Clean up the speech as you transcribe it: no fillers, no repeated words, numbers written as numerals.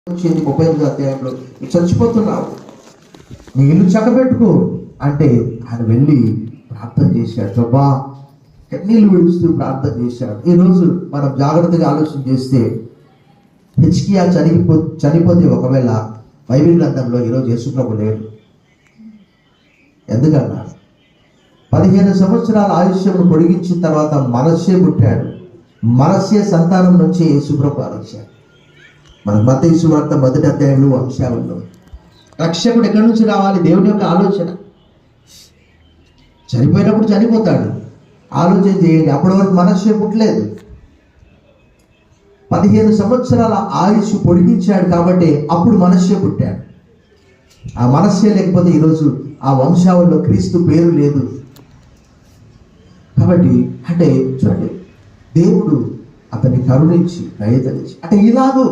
38వ అధ్యాయంలో నువ్వు చచ్చిపోతున్నావు, నీ ఇల్లు చక్కబెట్టుకో అంటే ఆయన వెళ్ళి ప్రార్థన చేశాడు. ప్రభా, కన్నీళ్ళు విడుస్తూ ప్రార్థన చేశాడు. ఈరోజు మనం జాగ్రత్తగా ఆలోచన చేస్తే హిజ్కియా చనిపోతే ఒకవేళ బైబిల్ గ్రంథంలో ఈరోజు యేసుప్రభు లేడు. ఎందుకన్నా 15 సంవత్సరాల ఆయుష్యమును పొడిగించిన తర్వాత మనస్సే పుట్టాడు. మనస్సే సంతానం నుంచి యేసుప్రభు వచ్చాడు. మన మత్తయి సువార్త 1వ అధ్యాయంలో వంశావళిలో రక్షకుడు ఎక్కడి నుంచి రావాలి? దేవుని యొక్క ఆలోచన. చనిపోయినప్పుడు చనిపోతాడు, ఆలోచన చేయండి. అప్పటి వరకు మనస్సే పుట్టలేదు. 15 సంవత్సరాల ఆయుష్ పొడిగించాడు కాబట్టి అప్పుడు మనస్సే పుట్టాడు. ఆ మనస్సే లేకపోతే ఈరోజు ఆ వంశావళిలో క్రీస్తు పేరు లేదు. కాబట్టి అంటే చూడండి, దేవుడు అతన్ని కరుణించి దయతలిచి అంటే ఇలాగూ